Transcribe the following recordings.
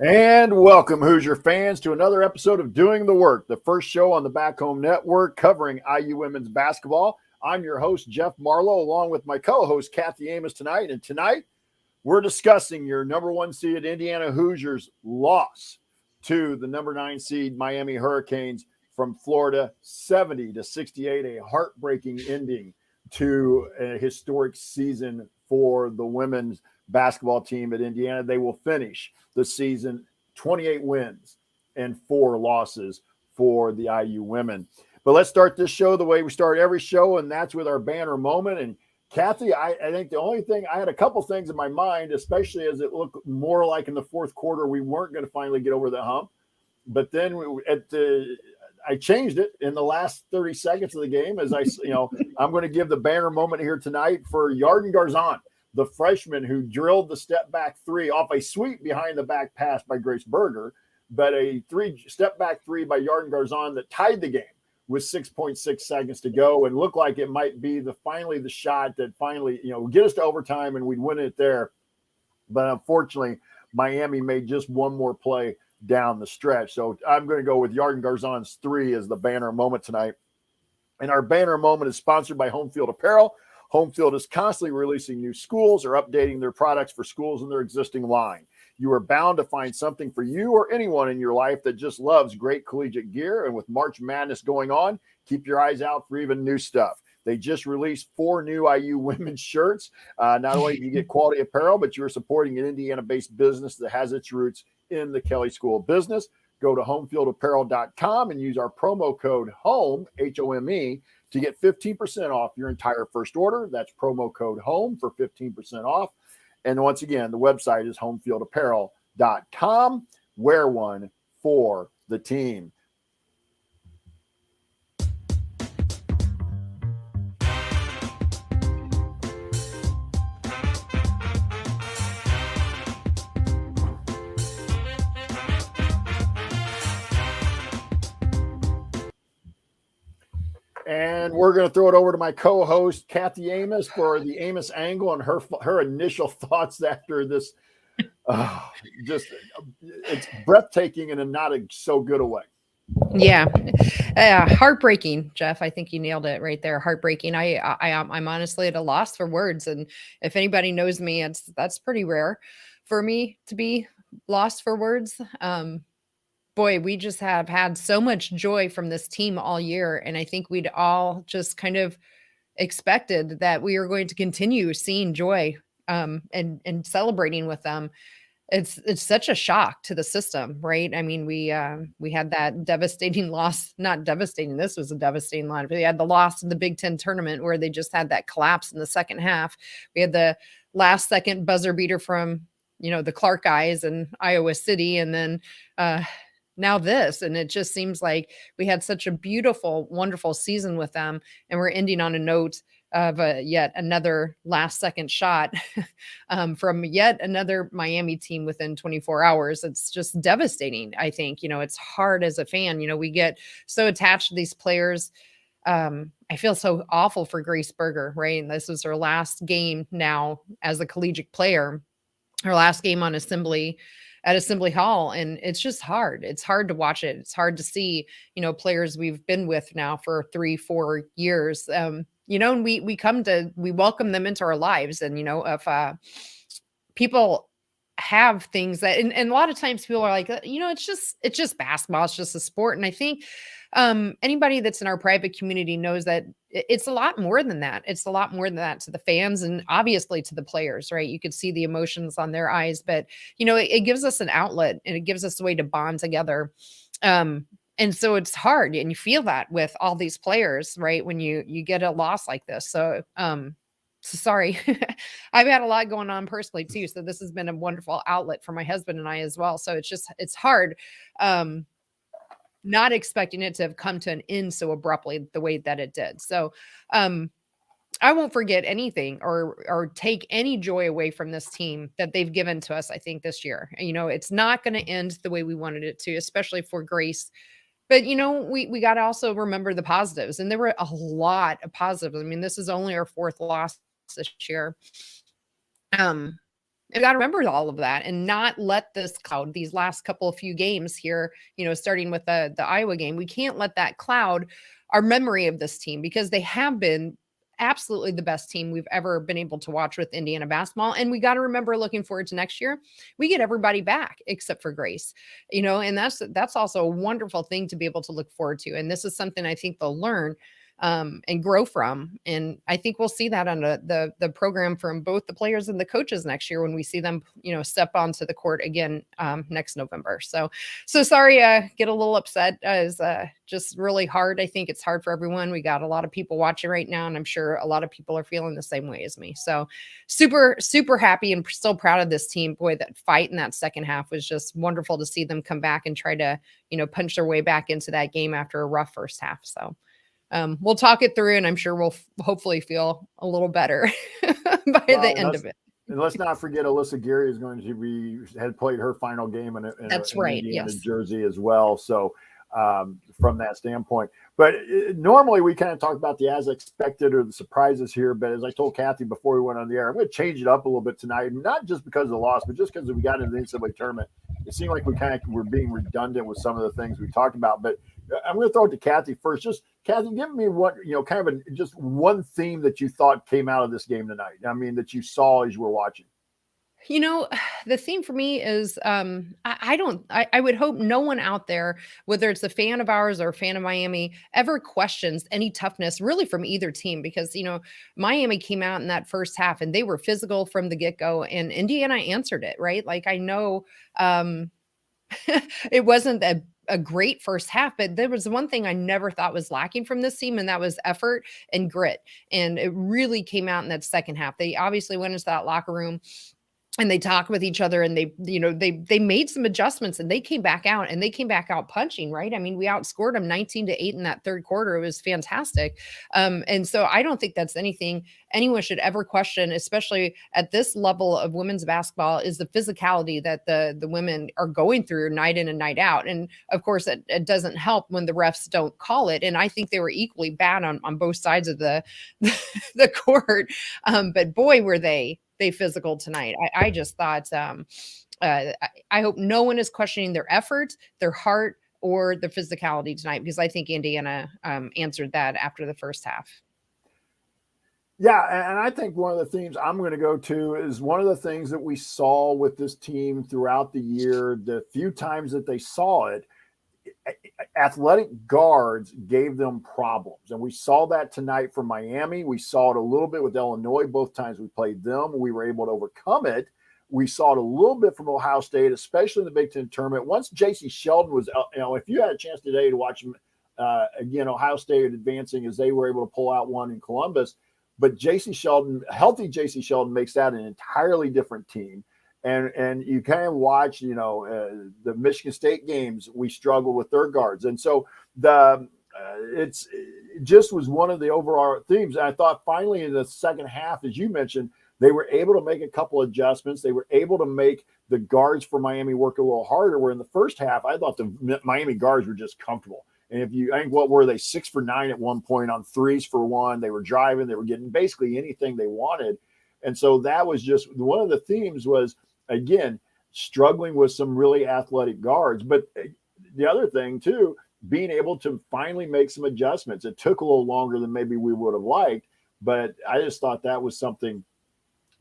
And welcome, Hoosier fans, to another episode of Doing the Work, the first show on the Back Home Network covering IU women's basketball. I'm your host, Jeff Marlow, along with my co-host, Kathy Amos, tonight. And tonight, we're discussing your number one seed Indiana Hoosiers loss to the number 9 seed Miami Hurricanes from Florida, 70-68, a heartbreaking ending to a historic season for the women's basketball team at Indiana. They will finish the season 28 wins and 4 losses for the IU women. But let's start this show the way we start every show, and that's with our banner moment. And Kathy, I think the only thing, I had a couple things in my mind, especially as it looked more like in the fourth quarter, we weren't going to finally get over the hump. But then I changed it in the last 30 seconds of the game as I'm going to give the banner moment here tonight for Yarden Garzon, the freshman who drilled the step back three off a sweet behind the back pass by Grace Berger, but a step back three by Yarden Garzon that tied the game with 6.6 seconds to go and looked like it might be the shot that finally, get us to overtime and we'd win it there. But unfortunately, Miami made just one more play down the stretch. So I'm going to go with Yarden Garzon's three as the banner moment tonight. And our banner moment is sponsored by Home Field Apparel. Home Field is constantly releasing new schools or updating their products for schools in their existing line. You are bound to find something for you or anyone in your life that just loves great collegiate gear. And with March Madness going on, keep your eyes out for even new stuff. They just released 4 new IU women's shirts. Not only do you get quality apparel, but you're supporting an Indiana-based business that has its roots in the Kelley School of Business. Go to homefieldapparel.com and use our promo code HOME, H-O-M-E, to get 15% off your entire first order. That's promo code HOME for 15% off. And once again, the website is homefieldapparel.com. Wear one for the team. And we're going to throw it over to my co-host, Kathy Amos, for the Amos angle and her initial thoughts after this. It's breathtaking in a not so good a way. Yeah. Heartbreaking, Jeff. I think you nailed it right there. Heartbreaking. I'm honestly at a loss for words. And if anybody knows me, that's pretty rare for me to be lost for words. Boy, we just have had so much joy from this team all year. And I think we'd all just kind of expected that we are going to continue seeing joy and celebrating with them. It's such a shock to the system, right? I mean, we had that devastating loss, not devastating. This was a devastating loss. We had the loss in the Big Ten tournament where they just had that collapse in the second half. We had the last second buzzer beater from, the Clark guys in Iowa City. And then, now this, and it just seems like we had such a beautiful, wonderful season with them, and we're ending on a note of yet another last second shot from yet another Miami team within 24 hours. It's just devastating. I think, it's hard as a fan, we get so attached to these players. I feel so awful for Grace Berger, right? And this was her last game now as a collegiate player, her last game on at Assembly Hall. And it's just hard. It's hard to watch it. It's hard to see, players we've been with now for 3-4 years. And we welcome them into our lives. And, if people have things that, and a lot of times people are like, it's just basketball. It's just a sport. And I think anybody that's in our private community knows that it's a lot more than that. It's a lot more than that to the fans and obviously to the players, right? You could see the emotions on their eyes, but it gives us an outlet and it gives us a way to bond together. And so it's hard, and you feel that with all these players, right? When you get a loss like this. So sorry, I've had a lot going on personally too. So this has been a wonderful outlet for my husband and I as well. So it's hard. Not expecting it to have come to an end so abruptly the way that it did. So I won't forget anything or take any joy away from this team that they've given to us, I think, this year. It's not going to end the way we wanted it to, especially for Grace. But, we got to also remember the positives. And there were a lot of positives. I mean, this is only our 4th loss this year. You got to remember all of that and not let this cloud these last few games here, starting with the Iowa game. We can't let that cloud our memory of this team, because they have been absolutely the best team we've ever been able to watch with Indiana basketball. And we got to remember, looking forward to next year, we get everybody back except for Grace, and that's also a wonderful thing to be able to look forward to. And this is something I think they'll learn and grow from. And I think we'll see that on the program from both the players and the coaches next year when we see them, step onto the court again next November. So sorry, get a little upset. Is just really hard. I think it's hard for everyone. We got a lot of people watching right now, and I'm sure a lot of people are feeling the same way as me. So super, super happy and still proud of this team. Boy, that fight in that second half was just wonderful to see them come back and try to, punch their way back into that game after a rough first half. So we'll talk it through, and I'm sure we'll hopefully feel a little better by the end of it. And let's not forget Alyssa Geary is going to had played her final game in That's right. Indiana Yes. jersey as well. So from that standpoint, but normally we kind of talk about the as expected or the surprises here. But as I told Kathy before we went on the air, I'm going to change it up a little bit tonight, not just because of the loss, but just because we got into the NCAA tournament. It seemed like we're being redundant with some of the things we talked about, but I'm going to throw it to Kathy first. Just Kathy, give me what, kind of just one theme that you thought came out of this game tonight. I mean, that you saw as you were watching. The theme for me is I would hope no one out there, whether it's a fan of ours or a fan of Miami, ever questions any toughness really from either team, because, Miami came out in that first half and they were physical from the get-go, and Indiana answered it, right? Like, I know it wasn't a great first half, but there was one thing I never thought was lacking from this team, and that was effort and grit. And it really came out in that second half. They obviously went into that locker room and they talked with each other, and they made some adjustments, and they came back out punching, right? I mean, we outscored them 19-8 in that third quarter. It was fantastic. And so I don't think that's anything anyone should ever question, especially at this level of women's basketball, is the physicality that the women are going through night in and night out. And of course, it doesn't help when the refs don't call it. And I think they were equally bad on both sides of the court. But boy, were they physical tonight. I just thought, I hope no one is questioning their effort, their heart, or their physicality tonight, because I think Indiana answered that after the first half. Yeah, and I think one of the themes I'm going to go to is one of the things that we saw with this team throughout the year, the few times that they saw it, athletic guards gave them problems. And we saw that tonight from Miami. We saw it a little bit with Illinois. Both times we played them, we were able to overcome it. We saw it a little bit from Ohio State, especially in the Big Ten tournament. Once J.C. Sheldon was, if you had a chance today to watch them, again, Ohio State advancing as they were able to pull out one in Columbus. But J.C. Sheldon, healthy J.C. Sheldon makes that an entirely different team. And you kind of watch, the Michigan State games, we struggle with their guards. And so it just was one of the overall themes. And I thought finally in the second half, as you mentioned, they were able to make a couple adjustments. They were able to make the guards for Miami work a little harder, where in the first half, I thought the Miami guards were just comfortable. And I think, what were they, 6 for 9 at one point on threes for one? They were driving. They were getting basically anything they wanted. And so that was just one of the themes was, again, struggling with some really athletic guards. But the other thing, too, being able to finally make some adjustments. It took a little longer than maybe we would have liked, but I just thought that was something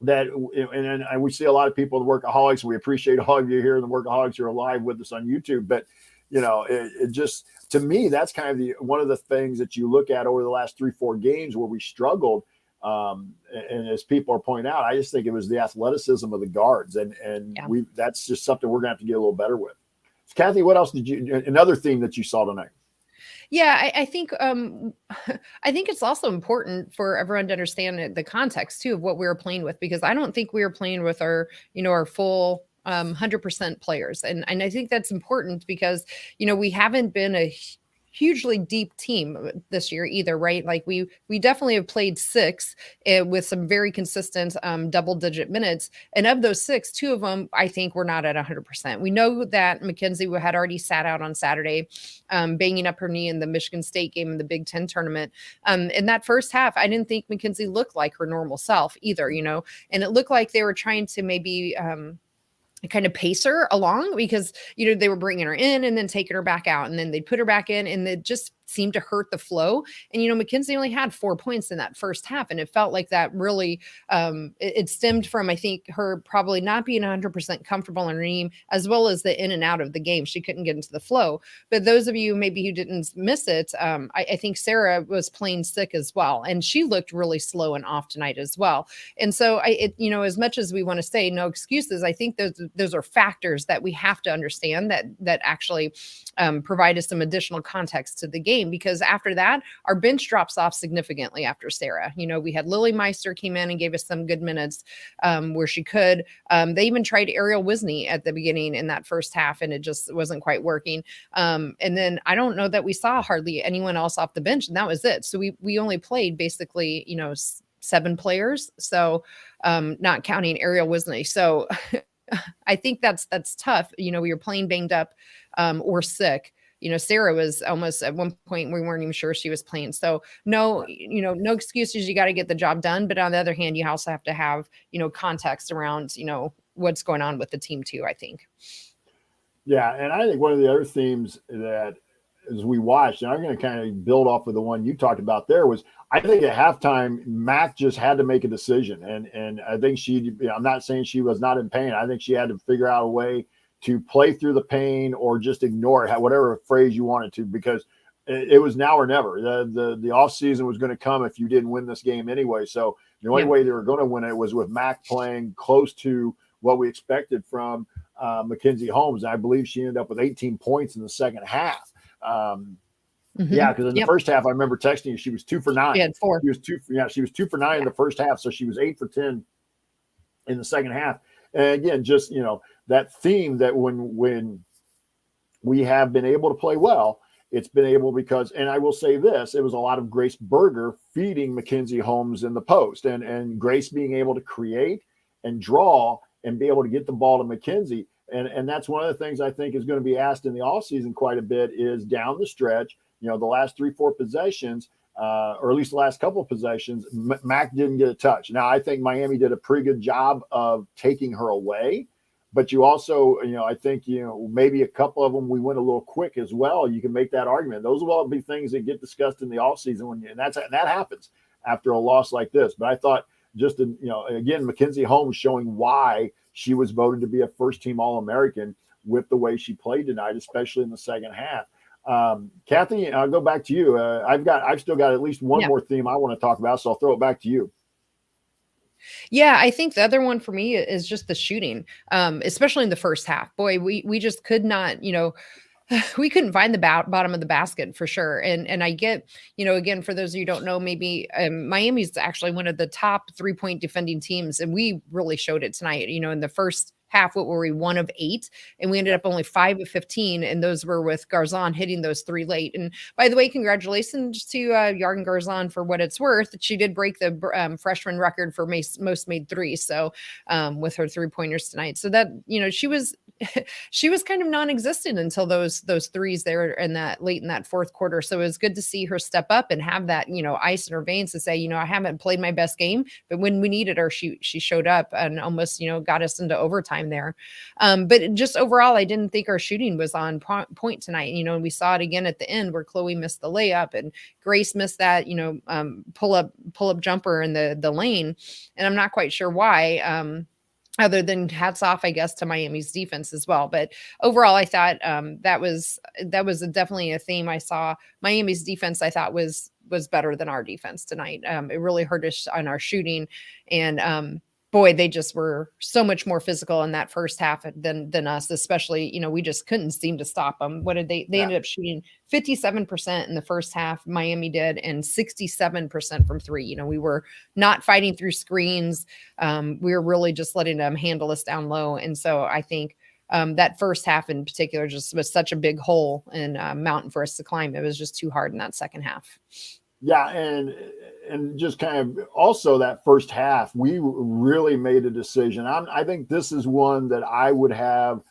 that, and we see a lot of people in the Workaholics. We appreciate all of you here in the Workaholics who are live with us on YouTube. But, it just, to me, that's kind of one of the things that you look at over the last 3-4 games where we struggled. And as people are pointing out, I just think it was the athleticism of the guards, and that's just something we're gonna have to get a little better with. So, Kathy, what else another theme that you saw tonight? Yeah, I think it's also important for everyone to understand the context too of what we were playing with, because I don't think we were playing with our full 100% players, and I think that's important because we haven't been a hugely deep team this year either, right? Like we definitely have played 6 with some very consistent double-digit minutes, and of those 6, 2 of them I think were not at 100%. We know that Mackenzie had already sat out on Saturday, banging up her knee in the Michigan State game in the Big Ten tournament. In that first half, I didn't think Mackenzie looked like her normal self either, and it looked like they were trying to maybe kind of pace her along because, they were bringing her in and then taking her back out, and then they'd put her back in, and it just seemed to hurt the flow. And, Mackenzie only had 4 points in that first half. And it felt like that really, it stemmed from, I think, her probably not being 100% comfortable in her team, as well as the in and out of the game. She couldn't get into the flow. But those of you maybe who didn't miss it, I think Sarah was playing sick as well. And she looked really slow and off tonight as well. And so as much as we want to say no excuses, I think those are factors that we have to understand that actually provide us some additional context to the game, because after that, our bench drops off significantly after Sarah. We had Lily Meister came in and gave us some good minutes where she could. They even tried Ariel Wisney at the beginning in that first half, and it just wasn't quite working. And then I don't know that we saw hardly anyone else off the bench, and that was it. So we only played basically, 7 players. So not counting Ariel Wisney. So I think that's tough. We were playing banged up or sick. Sarah was almost at one point, we weren't even sure she was playing. So no excuses. You got to get the job done. But on the other hand, you also have to have, context around, what's going on with the team too, I think. Yeah. And I think one of the other themes that as we watched, and I'm going to kind of build off of the one you talked about there, was I think at halftime, Mac just had to make a decision. And I think I'm not saying she was not in pain. I think she had to figure out a way to play through the pain or just ignore it, whatever phrase you wanted to, because it was now or never. The off season was going to come if you didn't win this game anyway. So the only way they were going to win it was with Mac playing close to what we expected from Mackenzie Holmes. And I believe she ended up with 18 points in the second half. Yeah, because in the first half, I remember texting you, she was 2 for 9. She had 4. She was 2 for 9 in the first half, so she was 8 for 10 in the second half. And again, just that theme that when we have been able to play well, it's been able because, and I will say this, it was a lot of Grace Berger feeding Mackenzie Holmes in the post, and Grace being able to create and draw and be able to get the ball to Mackenzie. And that's one of the things I think is going to be asked in the offseason quite a bit is down the stretch, the last 3-4 possessions, or at least the last couple of possessions, Mac didn't get a touch. Now, I think Miami did a pretty good job of taking her away, but you also, I think, maybe a couple of them we went a little quick as well. You can make that argument. Those will all be things that get discussed in the offseason, and that happens after a loss like this. But I thought just, again, Mackenzie Holmes showing why she was voted to be a first-team All-American with the way she played tonight, especially in the second half. Kathy, I'll go back to you. I've still got at least one more theme I want to talk about, so I'll throw it back to you. Yeah, I think the other one for me is just the shooting, especially in the first half. Boy, we just could not, we couldn't find the bottom of the basket for sure. And I get, again, for those of you who don't know, maybe Miami's actually one of the top 3-point defending teams, and we really showed it tonight. In the first half, what were we, 1 of 8, and we ended up only 5 of 15, and those were with Garzon hitting those 3 late. And by the way, congratulations to Yarden Garzon for what it's worth. She did break the freshman record for most made 3s, so with her 3-pointers tonight. So that she was kind of non-existent until those 3s there in that late in that fourth quarter. So it was good to see her step up and have that ice in her veins to say, I haven't played my best game, but when we needed her, she showed up and almost got us into overtime there. But just overall, I didn't think our shooting was on point tonight. And we saw it again at the end where Chloe missed the layup and Grace missed that, pull up jumper in the lane. And I'm not quite sure why, other than hats off, I guess, to Miami's defense as well. But overall, I thought that was definitely a theme I saw. Miami's defense, I thought, was better than our defense tonight. It really hurt us on our shooting. And boy, they just were so much more physical in that first half than us, especially, we just couldn't seem to stop them. What did they ended up shooting 57% in the first half, Miami did, and 67% from 3. We were not fighting through screens. We were really just letting them handle us down low. And so I think that first half in particular just was such a big hole and mountain for us to climb. It was just too hard in that second half. Yeah, and just kind of also that first half, we really made a decision. I think this is one that I would have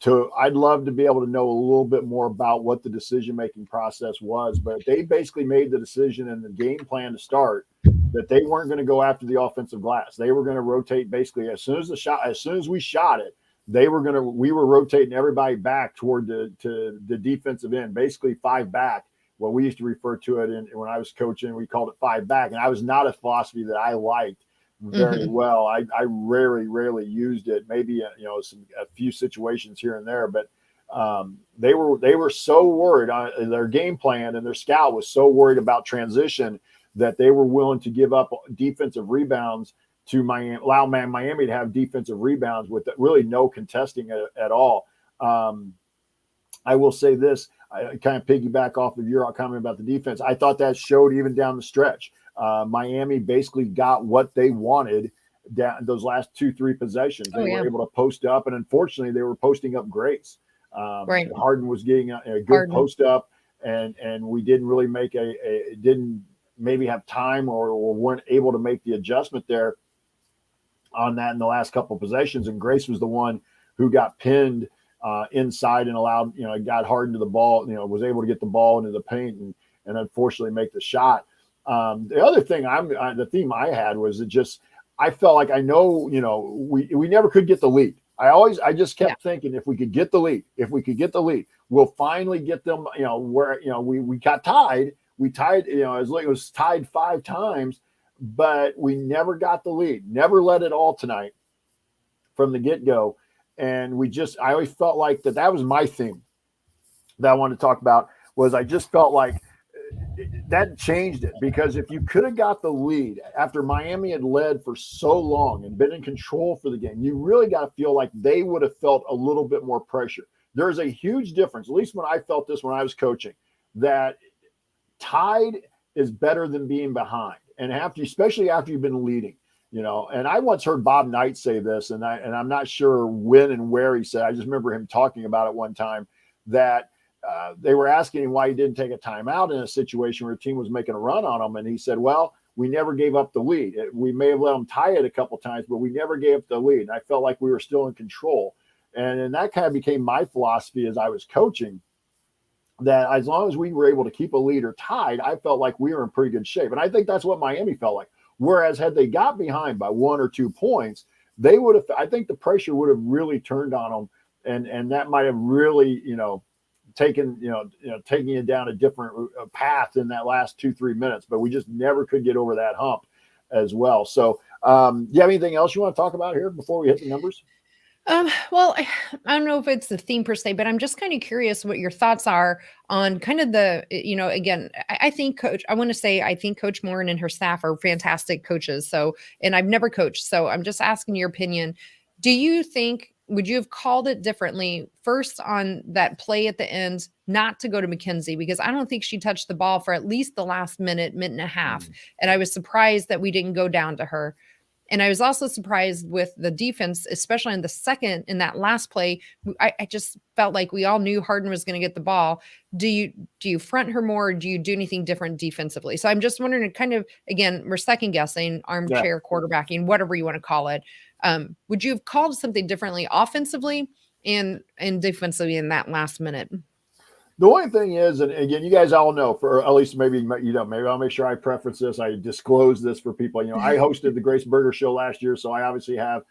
to. I'd love to be able to know a little bit more about what the decision-making process was, but they basically made the decision in the game plan to start that they weren't going to go after the offensive glass. They were going to rotate basically as soon as we shot it. We were rotating everybody back toward the defensive end, basically 5 back. Well, we used to refer to it when I was coaching, we called it 5 back. And I was not a philosophy that I liked very well. I rarely used it, maybe, a few situations here and there, but they were so worried on their game plan, and their scout was so worried about transition that they were willing to give up defensive rebounds to allow Miami to have defensive rebounds with really no contesting at all. I will say this. I kind of piggyback off of your comment about the defense. I thought that showed even down the stretch. Miami basically got what they wanted down those last 2-3 possessions. They were able to post up, and unfortunately, they were posting up Grace. Right. Harden was getting a good post up, and we didn't really make didn't maybe have time or weren't able to make the adjustment there on that in the last couple of possessions. And Grace was the one who got pinned inside and allowed, got Harden to the ball, was able to get the ball into the paint and unfortunately make the shot. The other thing the theme I had was I felt like we never could get the lead. I just kept thinking if we could get the lead, we'll finally get them, where, we got tied. We tied, it was tied 5 times, but we never got the lead, never let it all tonight from the get-go. And I always felt like that was my theme that I wanted to talk about, was I just felt like that changed it, because if you could have got the lead after Miami had led for so long and been in control for the game, you really got to feel like they would have felt a little bit more pressure. There's a huge difference, at least when I felt this when I was coaching, that tied is better than being behind. And especially after you've been leading. And I once heard Bob Knight say this, and I'm not sure when and where he said. I just remember him talking about it one time, that they were asking him why he didn't take a timeout in a situation where a team was making a run on him, and he said, "Well, we never gave up the lead. We may have let them tie it a couple times, but we never gave up the lead." And I felt like we were still in control, and that kind of became my philosophy as I was coaching. That as long as we were able to keep a lead or tied, I felt like we were in pretty good shape, and I think that's what Miami felt like. Whereas had they got behind by 1 or 2 points, I think the pressure would have really turned on them. And that might've really, taken it down a different path in that last 2-3 minutes, but we just never could get over that hump as well. So do you have anything else you want to talk about here before we hit the numbers? Well, I don't know if it's the theme per se, but I'm just kind of curious what your thoughts are on kind of again, I think Coach Morin and her staff are fantastic coaches. So, and I've never coached, so I'm just asking your opinion. Would you have called it differently first on that play at the end, not to go to Mackenzie, because I don't think she touched the ball for at least the last minute and a half. And I was surprised that we didn't go down to her. And I was also surprised with the defense, especially in that last play. I just felt like we all knew Harden was going to get the ball. Do you front her more, or do you do anything different defensively? So I'm just wondering, kind of, again, we're second guessing, armchair quarterbacking, whatever you want to call it. Would you have called something differently offensively and defensively in that last minute? The only thing is, and again, you guys all know, for at least maybe I'll make sure I preference this. I disclose this for people. I hosted the Grace Berger show last year, so I obviously have,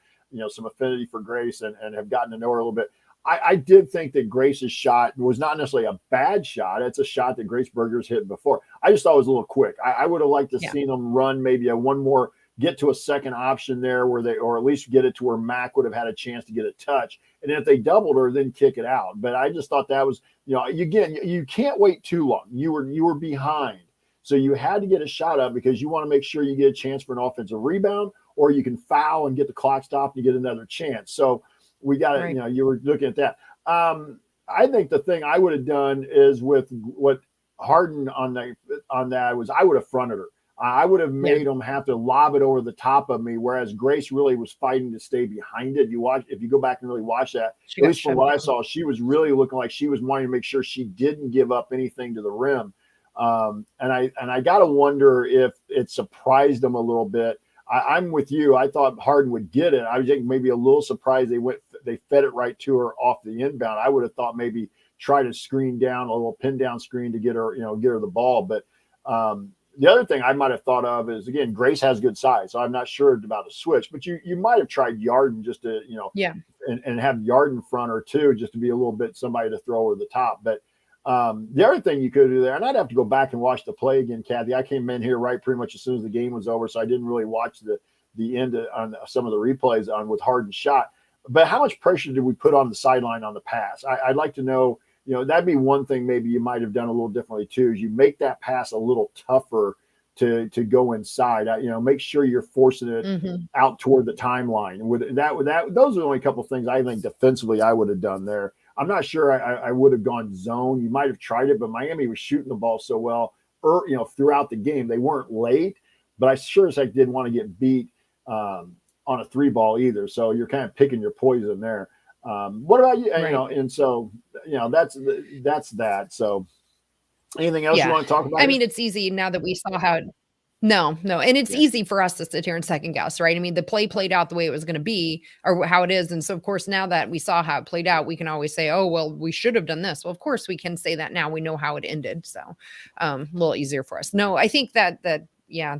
some affinity for Grace and have gotten to know her a little bit. I did think that Grace's shot was not necessarily a bad shot. It's a shot that Grace Berger's hit before. I just thought it was a little quick. I would have liked to see them run maybe one more, get to a second option there or at least get it to where Mac would have had a chance to get a touch. And if they doubled her, then kick it out. But I just thought that was, again, you can't wait too long. You were behind. So you had to get a shot up because you want to make sure you get a chance for an offensive rebound, or you can foul and get the clock stopped and you get another chance. So we got to, you were looking at that. I think the thing I would have done is with what Harden on that was I would have fronted her. I would have made them have to lob it over the top of me, whereas Grace really was fighting to stay behind it. If you go back and really watch that, at least from what I saw, she was really looking like she was wanting to make sure she didn't give up anything to the rim. And I got to wonder if it surprised them a little bit. I'm with you. I thought Harden would get it. I was maybe a little surprised they fed it right to her off the inbound. I would have thought maybe try to screen down a little pin down screen to get her the ball. But the other thing I might have thought of is, again, Grace has good size, so I'm not sure about a switch, but you might have tried Yarden just to, and have Yarden front or two just to be a little bit somebody to throw over the top. But the other thing you could do there, and I'd have to go back and watch the play again, Kathy. I came in here right pretty much as soon as the game was over, so I didn't really watch the end on some of the replays on with Harden's shot. But how much pressure did we put on the sideline on the pass? I'd like to know. That'd be one thing maybe you might have done a little differently too, is you make that pass a little tougher to go inside. Make sure you're forcing it out toward the timeline. Those are the only couple of things I think defensively I would have done there. I'm not sure I would have gone zone. You might have tried it, but Miami was shooting the ball so well, throughout the game. They weren't late, but I sure as heck didn't want to get beat on a 3-ball either. So you're kind of picking your poison there. What about you? Right. And so, that's that. So anything else you want to talk about? I mean, it's easy now that we saw how no. And it's easy for us to sit here and second guess, right? I mean, the play played out the way it was going to be or how it is. And so, of course, now that we saw how it played out, we can always say, oh, well, we should have done this. Well, of course, we can say that now. We know how it ended. So a little easier for us. No, I think that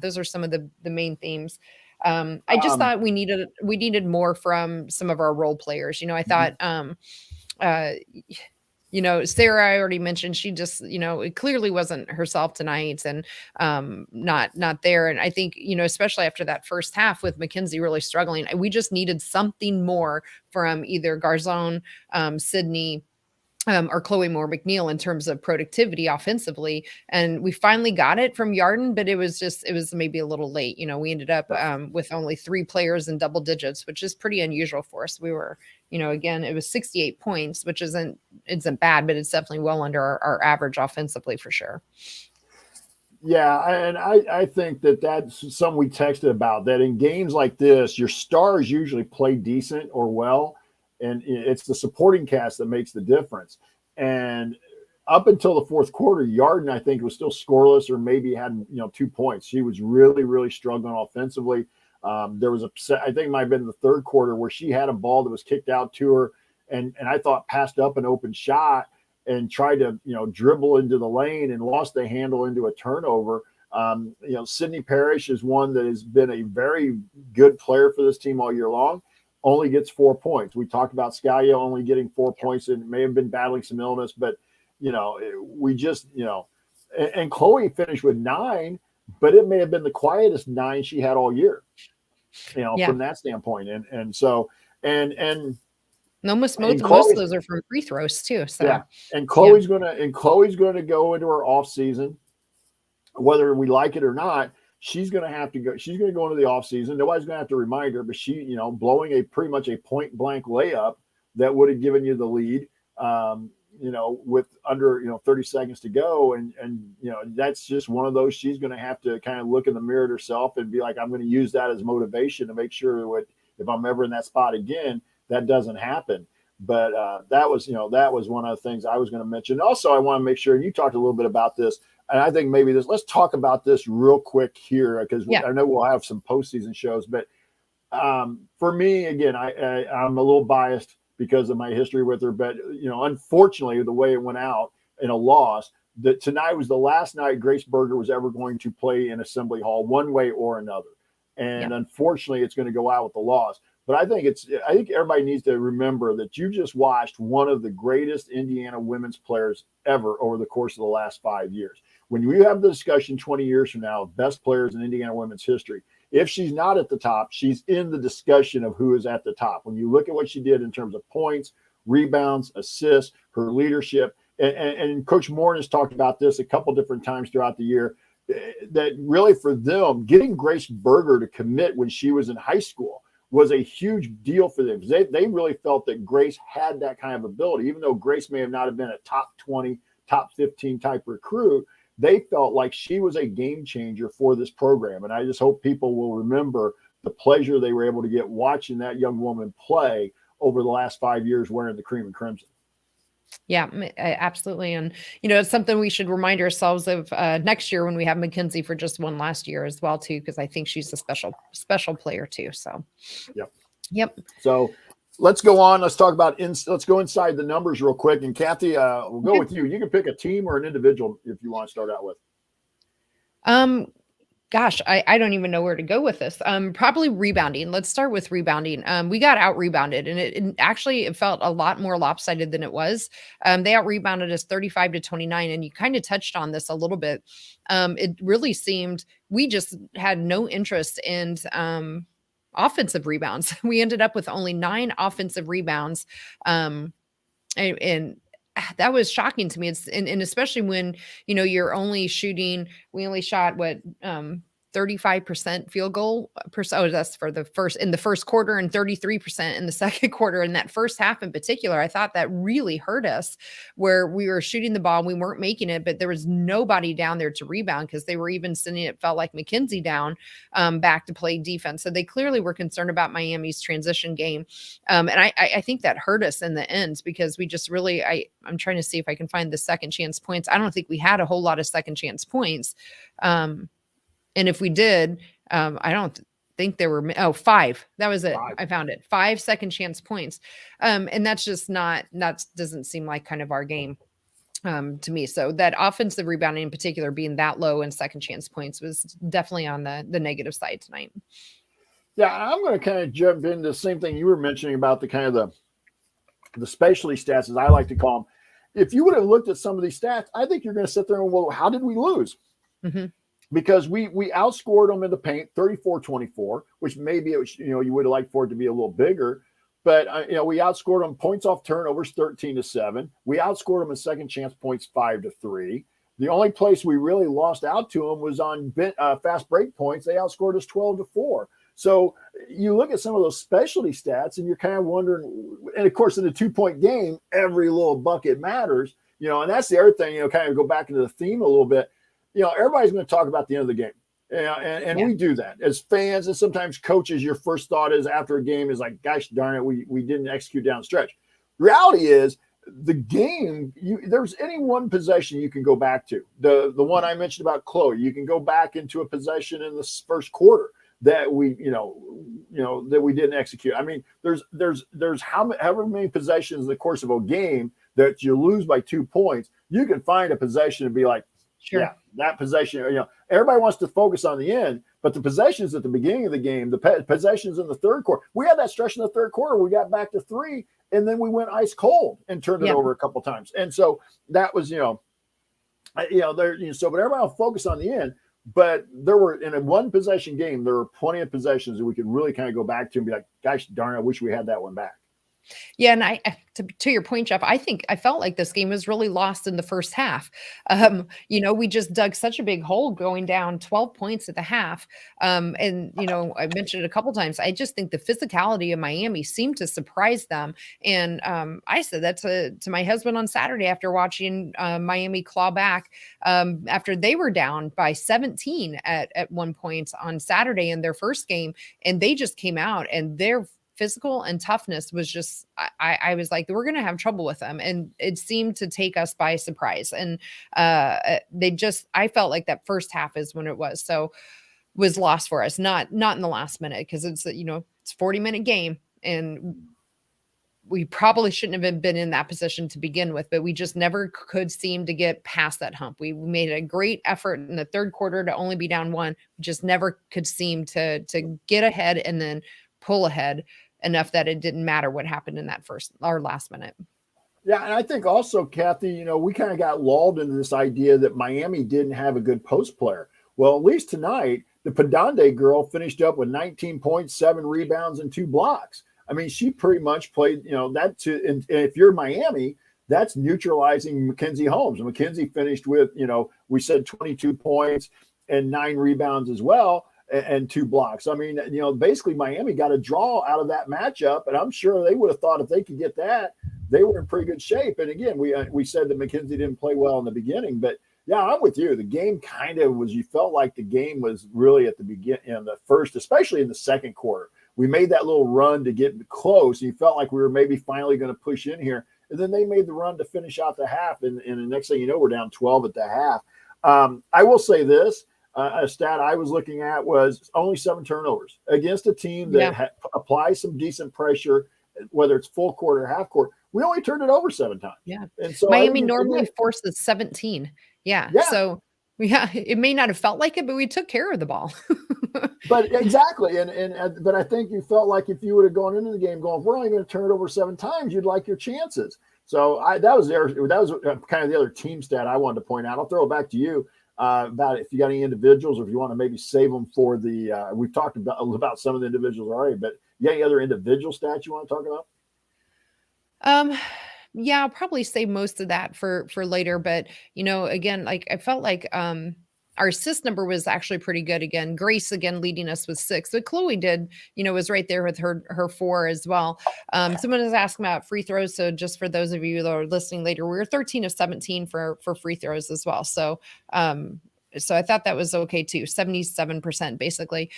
those are some of the main themes. I just thought we needed more from some of our role players. I thought, Sarah, I already mentioned, she just, it clearly wasn't herself tonight and not there. And I think, especially after that first half with Mackenzie really struggling, we just needed something more from either Garzon, Sydney, or Chloe Moore McNeil in terms of productivity offensively. And we finally got it from Yarden, but it was maybe a little late. We ended up with only 3 players in double digits, which is pretty unusual for us. We were, again, it was 68 points, which isn't bad, but it's definitely well under our average offensively for sure. Yeah, and I think that's something we texted about, that in games like this, your stars usually play decent or well, and it's the supporting cast that makes the difference. And up until the fourth quarter, Yarden, I think, was still scoreless or maybe had 2 points. She was really, really struggling offensively. There was I think it might have been the third quarter where she had a ball that was kicked out to her, and I thought passed up an open shot and tried to dribble into the lane and lost the handle into a turnover. Sydney Parrish is one that has been a very good player for this team all year long. Only gets 4 points. We talked about Scalia only getting 4 points and may have been battling some illness, but we just and Chloe finished with 9, but it may have been the quietest 9 she had all year. From that standpoint, and so and most of those are from free throws too. So yeah, and Chloe's gonna go into her off season, whether we like it or not. She's going to have to go. She's going to go into the offseason. Nobody's going to have to remind her, but she, blowing pretty much a point blank layup that would have given you the lead, with under, 30 seconds to go. And that's just one of those, she's going to have to kind of look in the mirror at herself and be like, I'm going to use that as motivation to make sure that if I'm ever in that spot again, that doesn't happen. But that was one of the things I was going to mention. Also, I want to make sure, and you talked a little bit about this, and I think maybe let's talk about this real quick here, because I know we'll have some postseason shows. But for me, again, I'm a little biased because of my history with her. But, unfortunately, the way it went out in a loss, that tonight was the last night Grace Berger was ever going to play in Assembly Hall one way or another. And unfortunately, it's going to go out with the loss. But I think everybody needs to remember that you just watched one of the greatest Indiana women's players ever over the course of the last 5 years. When you have the discussion 20 years from now of best players in Indiana women's history, if she's not at the top, she's in the discussion of who is at the top. When you look at what she did in terms of points, rebounds, assists, her leadership, and Coach Moore has talked about this a couple different times throughout the year, that really for them, getting Grace Berger to commit when she was in high school was a huge deal for them. They really felt that Grace had that kind of ability, even though Grace may have not have been a top 20, top 15 type recruit. they felt like she was a game changer for this program. And I just hope people will remember the pleasure they were able to get watching that young woman play over the last 5 years wearing the cream and crimson. Yeah, absolutely. And, it's something we should remind ourselves of next year when we have Mackenzie for just one last year as well, too, because I think she's a special player, too. So, Yep. So let's go on. Let's talk about let's go inside the numbers real quick. And Kathy, we'll go with you. You can pick a team or an individual if you want to start out with. Gosh, I don't even know where to go with this. Probably rebounding. Let's start with rebounding. We got out rebounded, and it felt a lot more lopsided than it was. They out rebounded us 35-29, and you kind of touched on this a little bit. It really seemed we just had no interest in offensive rebounds. We ended up with only 9 offensive rebounds, and that was shocking to me. And especially when, you're only shooting, we only shot 35% field goal percent. Oh, that's for in the first quarter, and 33% in the second quarter. In that first half in particular, I thought that really hurt us, where we were shooting the ball and we weren't making it, but there was nobody down there to rebound, because they were even sending, it felt like, Mackenzie down back to play defense. So they clearly were concerned about Miami's transition game. And I think that hurt us in the end, because we just really, I'm trying to see if I can find the second chance points. I don't think we had a whole lot of second chance points. And if we did, I don't think there were 5. That was it. 5. I found it. 5 second chance points. And that's just that doesn't seem like kind of our game to me. So that offensive rebounding in particular being that low in second chance points was definitely on the negative side tonight. Yeah, I'm going to kind of jump into the same thing you were mentioning about the kind of the specialty stats, as I like to call them. If you would have looked at some of these stats, I think you're going to sit there and, well, how did we lose? Mm-hmm. Because we outscored them in the paint 34-24, which maybe it was, you would have liked for it to be a little bigger, but we outscored them points off turnovers 13-7. We outscored them in second chance points 5-3. The only place we really lost out to them was on fast break points. They outscored us 12-4. So you look at some of those specialty stats and you're kind of wondering, and of course in a 2-point game, every little bucket matters, and that's the other thing, kind of go back into the theme a little bit. Everybody's going to talk about the end of the game. And we do that as fans. And sometimes coaches, your first thought is after a game is like, gosh darn it, we didn't execute down the stretch. Reality is the game, there's any one possession you can go back to. The one I mentioned about Chloe, you can go back into a possession in the first quarter that we, that we didn't execute. I mean, there's however many possessions in the course of a game that you lose by 2 points. You can find a possession and be like, sure. Yeah, that possession, everybody wants to focus on the end, but the possessions at the beginning of the game, the possessions in the third quarter, we had that stretch in the third quarter. We got back to 3, and then we went ice cold and turned it over a couple times. And so that was, so, but everybody will focus on the end. But there were, in a one possession game, there were plenty of possessions that we could really kind of go back to and be like, gosh darn, I wish we had that one back. Yeah. And to your point, Jeff, I felt like this game was really lost in the first half. We just dug such a big hole going down 12 points at the half. And I mentioned it a couple times. I just think the physicality of Miami seemed to surprise them. And I said that to my husband on Saturday after watching Miami claw back after they were down by 17 at one point on Saturday in their first game. And they just came out, and their physical and toughness was just, I was like, we're going to have trouble with them. And it seemed to take us by surprise. And I felt like that first half is when it was lost for us, not in the last minute. Cause it's, it's a 40-minute game, and we probably shouldn't have been in that position to begin with, but we just never could seem to get past that hump. We made a great effort in the third quarter to only be down 1. We just never could seem to get ahead and then pull ahead enough that it didn't matter what happened in that last minute. Yeah. And I think also, Kathy, we kind of got lulled into this idea that Miami didn't have a good post player. Well, at least tonight, the Padande girl finished up with 19 points, 7 rebounds, and 2 blocks. I mean, she pretty much played, and if you're Miami, that's neutralizing Mackenzie Holmes. And Mackenzie finished with, we said 22 points and 9 rebounds as well, and 2 blocks. I mean, basically Miami got a draw out of that matchup, and I'm sure they would have thought if they could get that, they were in pretty good shape. And again, we said that Mackenzie didn't play well in the beginning, but Yeah, I'm with you. The game kind of was, you felt like the game was really at the beginning, in the first, especially in the second quarter. We made that little run to get close. You felt like we were maybe finally going to push in here. And then they made the run to finish out the half. And the next thing you know, we're down 12 at the half. I will say this, a stat I was looking at was only 7 turnovers against a team that applies some decent pressure, whether it's full court or half court. We only turned it over 7 times. Yeah. And so Miami normally forces 17. Yeah. So it may not have felt like it, but we took care of the ball. But exactly. But I think you felt like if you would have gone into the game going, if we're only going to turn it over 7 times, you'd like your chances. So that was kind of the other team stat I wanted to point out. I'll throw it back to you about if you got any individuals, or if you want to maybe save them for the, we've talked about some of the individuals already, but you got any other individual stats you want to talk about? Yeah, I'll probably save most of that for later. But, again, like I felt like our assist number was actually pretty good again. Grace again leading us with 6. But Chloe did, was right there with her 4 as well. Someone is asking about free throws. So just for those of you that are listening later, we were 13 of 17 for free throws as well. So so I thought that was okay too. 77% basically.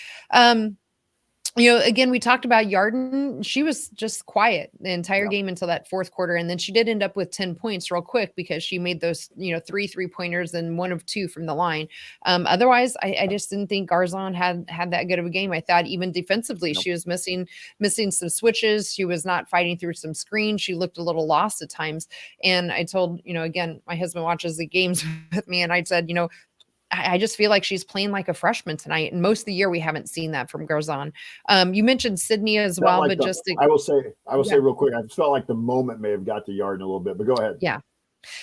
Again, we talked about Yarden. She was just quiet the entire game until that fourth quarter. And then she did end up with 10 points real quick because she made those, 3 3-pointers and 1 of 2 from the line. Otherwise, I just didn't think Garzon had that good of a game. I thought even defensively, she was missing some switches. She was not fighting through some screens. She looked a little lost at times. And I told, again, my husband watches the games with me, and I said, I just feel like she's playing like a freshman tonight. And most of the year, we haven't seen that from Garzon. You mentioned Sydney as well, but I will say real quick, I just felt like the moment may have got to Yarden a little bit, but go ahead.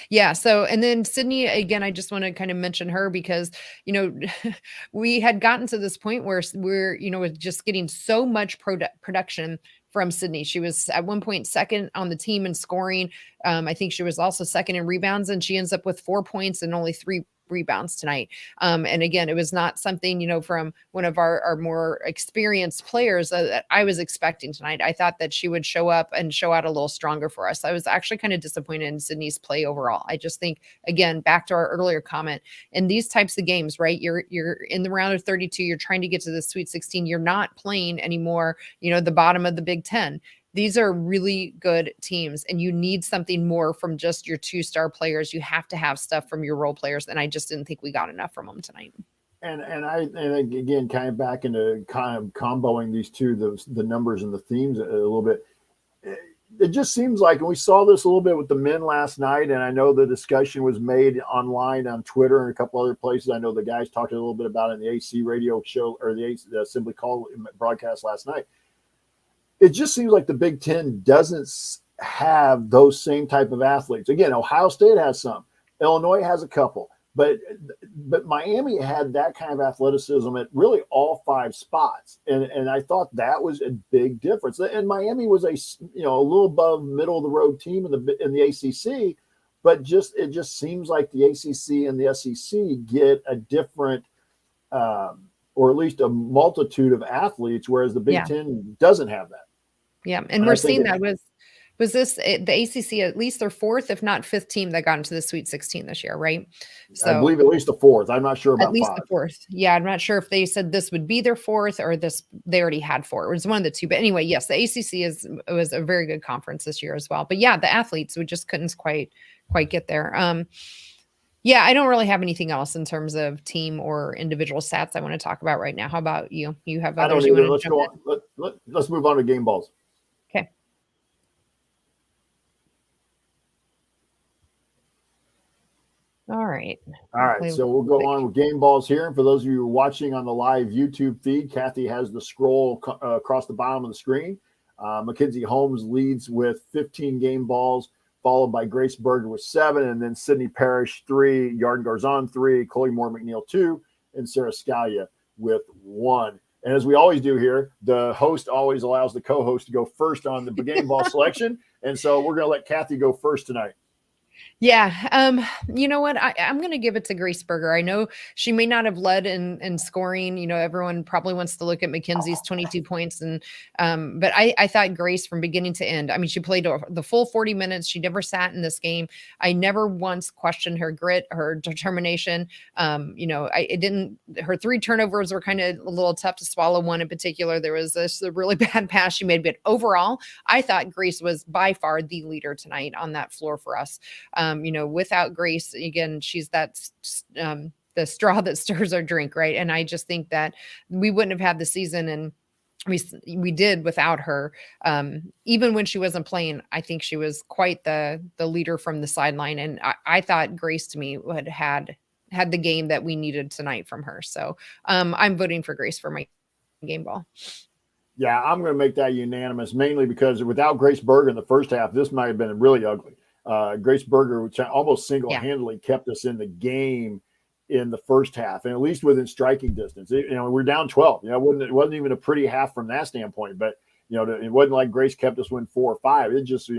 Yeah. So, and then Sydney, again, I just want to kind of mention her because, we had gotten to this point where we're, just getting so much production from Sydney. She was at one point second on the team in scoring. I think she was also second in rebounds, and she ends up with 4 points and only 3 rebounds tonight. And again, it was not something, from one of our more experienced players that I was expecting tonight. I thought that she would show up and show out a little stronger for us. I was actually kind of disappointed in Sydney's play overall. I just think, again, back to our earlier comment, in these types of games, right? You're in the round of 32, you're trying to get to the Sweet 16. You're not playing anymore, the bottom of the Big Ten. These are really good teams, and you need something more from just your 2-star players. You have to have stuff from your role players, and I just didn't think we got enough from them tonight. And again, kind of back into kind of comboing these two, the numbers and the themes a little bit. It just seems like, and we saw this a little bit with the men last night, and I know the discussion was made online on Twitter and a couple other places. I know the guys talked a little bit about it in the AC radio show, or the Assembly Call broadcast last night. It just seems like the Big Ten doesn't have those same type of athletes. Again, Ohio State has some. Illinois has a couple. But Miami had that kind of athleticism at really all 5 spots. And I thought that was a big difference. And Miami was a little above middle of the road team in the ACC, but it just seems like the ACC and the SEC get a different or at least a multitude of athletes, whereas the Big Ten doesn't have that. Yeah, and we're seeing that was this the ACC, at least their 4th, if not 5th team that got into the Sweet 16 this year, right? So I believe at least the 4th. I'm not sure about 5. At least the 4th. Yeah, I'm not sure if they said this would be their 4th or they already had 4. It was one of the two. But anyway, yes, the ACC was a very good conference this year as well. But yeah, the athletes, we just couldn't quite get there. Yeah, I don't really have anything else in terms of team or individual stats I want to talk about right now. How about you? You have others you want to jump in? Let's move on to game balls. Okay. All right. So we'll go on with game balls here. And for those of you who are watching on the live YouTube feed, Kathy has the scroll across the bottom of the screen. Mackenzie Holmes leads with 15 game balls, followed by Grace Berger with 7, and then Sydney Parrish 3, Yarden Garzon 3, Chloe Moore McNeil 2, and Sarah Scalia with 1. And as we always do here, the host always allows the co-host to go first on the game ball selection. And so we're going to let Kathy go first tonight. Yeah. You know what? I'm going to give it to Grace Berger. I know she may not have led in scoring. You know, everyone probably wants to look at Mackenzie's 22 points. But I thought Grace from beginning to end, I mean, she played the full 40 minutes. She never sat in this game. I never once questioned her grit, her determination. Her 3 turnovers were kind of a little tough to swallow. One in particular, there was a really bad pass she made. But overall, I thought Grace was by far the leader tonight on that floor for us. Without Grace, again, she's the straw that stirs our drink, right? And I just think that we wouldn't have had the season, and we did without her. Even when she wasn't playing, I think she was quite the leader from the sideline, and I thought Grace to me had the game that we needed tonight from her. So I'm voting for Grace for my game ball. Yeah, I'm going to make that unanimous, mainly because without Grace Berger in the first half, this might have been really ugly. Grace Berger almost single-handedly kept us in the game in the first half, and at least within striking distance. We're down 12. It wasn't even a pretty half from that standpoint, but it wasn't like Grace kept us win 4 or 5. It just,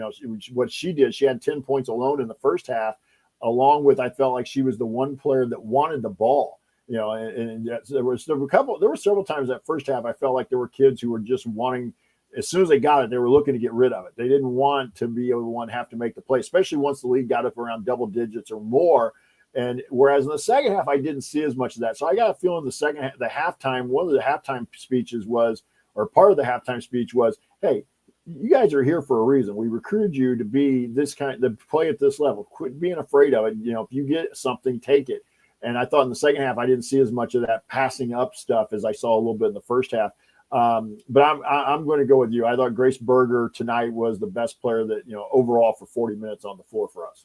what she did, she had 10 points alone in the first half, along with, I felt like she was the one player that wanted the ball. And there were several times that first half I felt like there were kids who were just wanting. As soon as they got it, they were looking to get rid of it. They didn't want to be able to have to make the play, especially once the lead got up around double digits or more. And whereas in the second half, I didn't see as much of that. So I got a feeling the second half, the halftime, one of the halftime speeches was, or part of the halftime speech was, hey, you guys are here for a reason. We recruited you to be this kind, to play at this level. Quit being afraid of it. If you get something, take it. And I thought in the second half, I didn't see as much of that passing up stuff as I saw a little bit in the first half. But I'm going to go with you. I thought Grace Berger tonight was the best player that, overall for 40 minutes on the floor for us.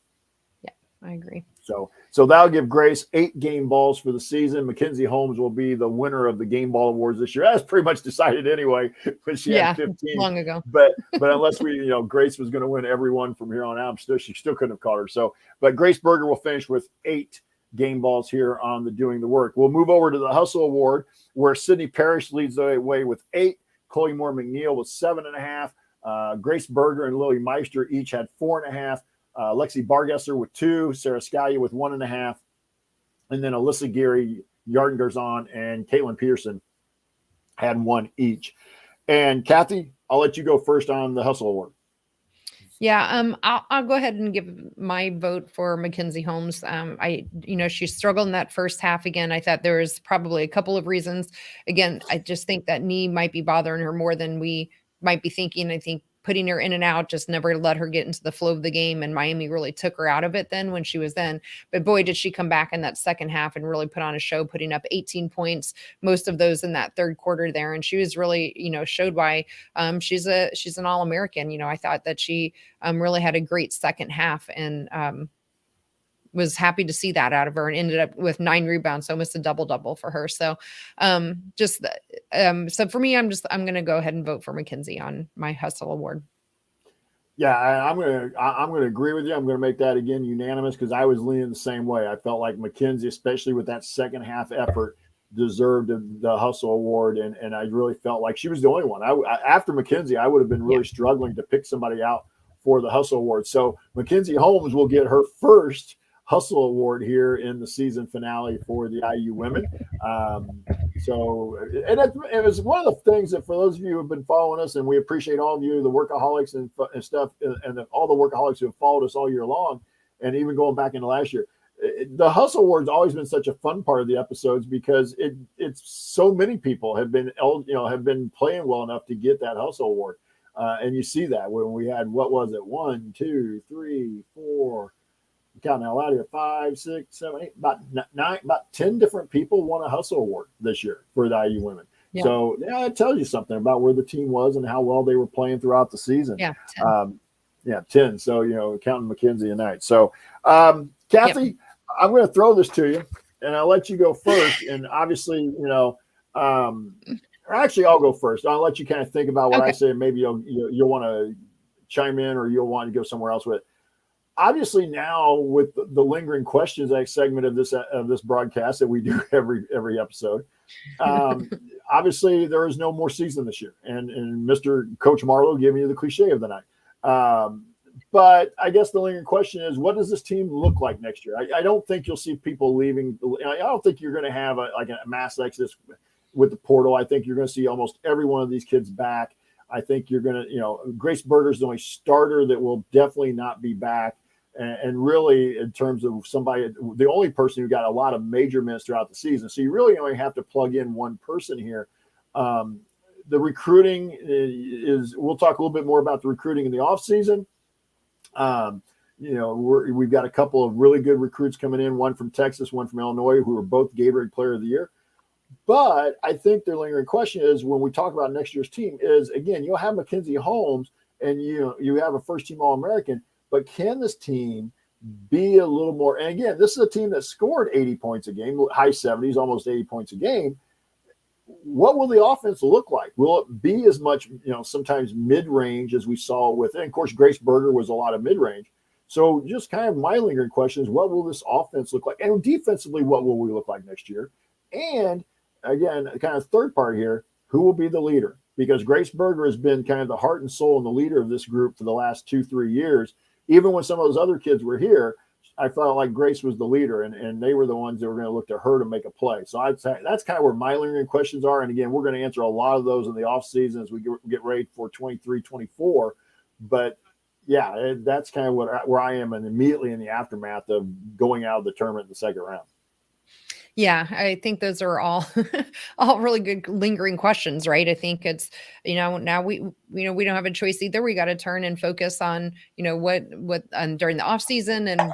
Yeah, I agree. So that'll give Grace 8 game balls for the season. Mackenzie Holmes will be the winner of the game ball awards this year. That's pretty much decided anyway, but she had 15 long ago. But unless Grace was going to win every one from here on out, she still couldn't have caught her. So, but Grace Berger will finish with 8 game balls here on the Doing the Work. We'll move over to the Hustle Award, where Sydney Parrish leads the way with 8, Chloe Moore McNeil with 7.5, Grace Berger and Lily Meister each had 4.5, Lexi Bargesser with 2, Sarah Scalia with 1.5, and then Alyssa Geary, Yarden Garzon, and Caitlin Peterson had 1 each. And Kathy, I'll let you go first on the Hustle Award. Yeah, I'll go ahead and give my vote for Mackenzie Holmes. She struggled in that first half again. I thought there was probably a couple of reasons. Again, I just think that knee might be bothering her more than we might be thinking. I think putting her in and out just never let her get into the flow of the game, and Miami really took her out of it then when she was in. But boy, did she come back in that second half and really put on a show, putting up 18 points, most of those in that third quarter there. And she was really, showed why she's an All-American. I thought that she really had a great second half, and was happy to see that out of her, and ended up with 9 rebounds, almost a double-double for her. So so for me, I'm going to go ahead and vote for Mackenzie on my Hustle Award. Yeah, I'm going to agree with you. I'm going to make that again unanimous, because I was leaning the same way. I felt like Mackenzie, especially with that second half effort, deserved the Hustle Award, and I really felt like she was the only one. After Mackenzie, I would have been really struggling to pick somebody out for the Hustle Award. So Mackenzie Holmes will get her first Hustle Award here in the season finale for the IU women. It was one of the things that, for those of you who have been following us, and we appreciate all of you, the workaholics and stuff, and all the workaholics who have followed us all year long, and even going back into last year. The Hustle Award's always been such a fun part of the episodes, because it's so many people have been playing well enough to get that Hustle Award. And you see that when we had, what was it, 1, 2, 3, 4, counting out loud here, 5, 6, 7, 8, about 10 different people won a Hustle Award this year for the IU women. Yeah. So it tells you something about where the team was and how well they were playing throughout the season. 10. 10. So, counting Mackenzie and Knight. So, Kathy, I'm going to throw this to you, and I'll let you go first. And obviously, actually, I'll go first. I'll let you kind of think about what I say, and maybe you'll want to chime in, or you'll want to go somewhere else with it. Obviously, now with the lingering questions segment of this broadcast that we do every episode, obviously there is no more season this year, and Mr. Coach Marlow giving you the cliche of the night. But I guess the lingering question is, what does this team look like next year? I don't think you'll see people leaving. I don't think you're going to have a mass exodus with the portal. I think you're going to see almost every one of these kids back. I think you're going to, Grace Berger's the only starter that will definitely not be back. And really, in terms of somebody, the only person who got a lot of major minutes throughout the season. So you really only have to plug in one person here. The recruiting we'll talk a little bit more about the recruiting in the offseason. We've got a couple of really good recruits coming in, one from Texas, one from Illinois, who are both Gatorade Player of the Year. But I think the lingering question is, when we talk about next year's team, is, again, you'll have Mackenzie Holmes and you have a first-team All-American, but can this team be a little more? And again, this is a team that scored 80 points a game, high 70s, almost 80 points a game. What will the offense look like? Will it be as much, sometimes mid-range as we saw with, and of course, Grace Berger was a lot of mid-range. So just kind of my lingering question is, what will this offense look like? And defensively, what will we look like next year? And again, kind of third part here, who will be the leader? Because Grace Berger has been kind of the heart and soul and the leader of this group for the last 2-3 years. Even when some of those other kids were here, I felt like Grace was the leader, and they were the ones that were going to look to her to make a play. So I'd say that's kind of where my lingering questions are. And again, we're going to answer a lot of those in the offseason as we get ready for 23-24. But yeah, that's kind of where I am, and immediately in the aftermath of going out of the tournament in the second round. Yeah, I think those are all all really good lingering questions, right? I think it's, now we don't have a choice either. We got to turn and focus on, what during the off season, and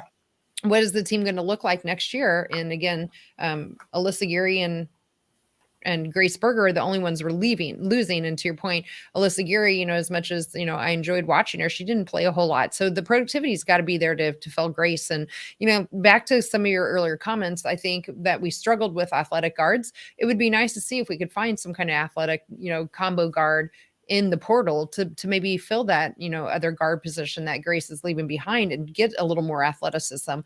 what is the team going to look like next year? And again, Alyssa Geary and Grace Berger are the only ones we're losing. And to your point, Alyssa Geary, as much as, I enjoyed watching her, she didn't play a whole lot. So the productivity's got to be there to fill Grace. And, back to some of your earlier comments, I think that we struggled with athletic guards. It would be nice to see if we could find some kind of athletic, combo guard in the portal to maybe fill that, other guard position that Grace is leaving behind and get a little more athleticism.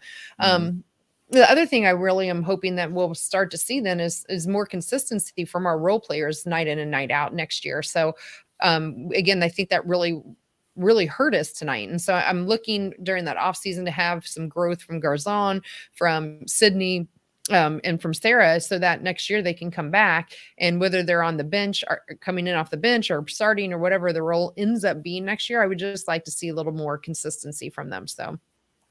The other thing I really am hoping that we'll start to see then is more consistency from our role players night in and night out next year. So again, I think that really hurt us tonight. And so I'm looking during that offseason to have some growth from Garzon, from Sydney, and from Sarah, so that next year they can come back, and whether they're on the bench or coming in off the bench or starting or whatever the role ends up being next year, I would just like to see a little more consistency from them. So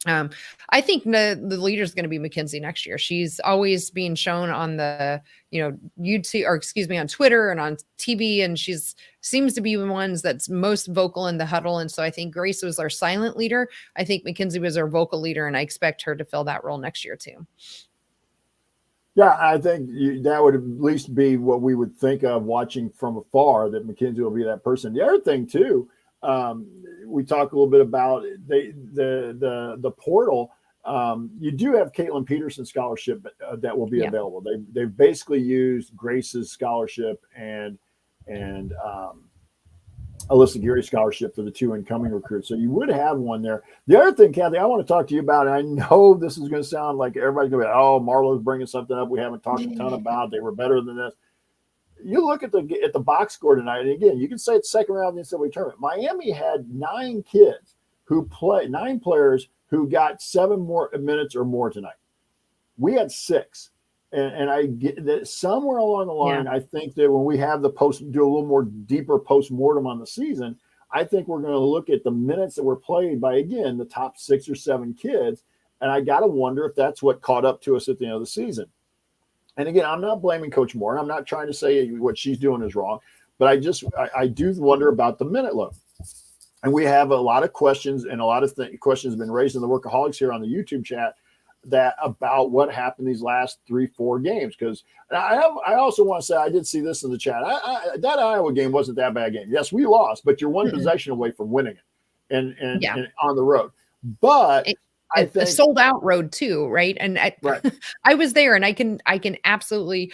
I think the leader is going to be Mackenzie next year. She's always being shown on the, YouTube, or excuse me, on Twitter and on TV. And seems to be the ones that's most vocal in the huddle. And so I think Grace was our silent leader. I think Mackenzie was our vocal leader, and I expect her to fill that role next year too. Yeah, I think that would at least be what we would think of watching from afar, that Mackenzie will be that person. The other thing too, we talk a little bit about the portal. You do have Caitlin Peterson scholarship that will be available. They've basically used Grace's scholarship and Alyssa Geary scholarship for the two incoming recruits. So you would have one there. The other thing, Kathy, I want to talk to you about, and I know this is going to sound like everybody's going to be, oh, Marlow's bringing something up we haven't talked a ton about. They were better than this. You look at the box score tonight, and again, you can say it's second round of the NCAA tournament. Miami had 9 players who got 7 more minutes or more tonight. We had 6. And I get that somewhere along the line, I think that when we have do a little more deeper post-mortem on the season, I think we're going to look at the minutes that were played by, again, the top 6 or 7 kids. And I got to wonder if that's what caught up to us at the end of the season. And again, I'm not blaming Coach Moore. I'm not trying to say what she's doing is wrong, but I do wonder about the minute load. And we have a lot of questions, and a lot of questions have been raised in the Workaholics here on the YouTube chat about what happened these last 3-4 games. Because I also want to say, I did see this in the chat. That Iowa game wasn't that bad game. Yes, we lost, but you're one possession away from winning it, and on the road. But I think a sold out road too, right? And I was there, and I can absolutely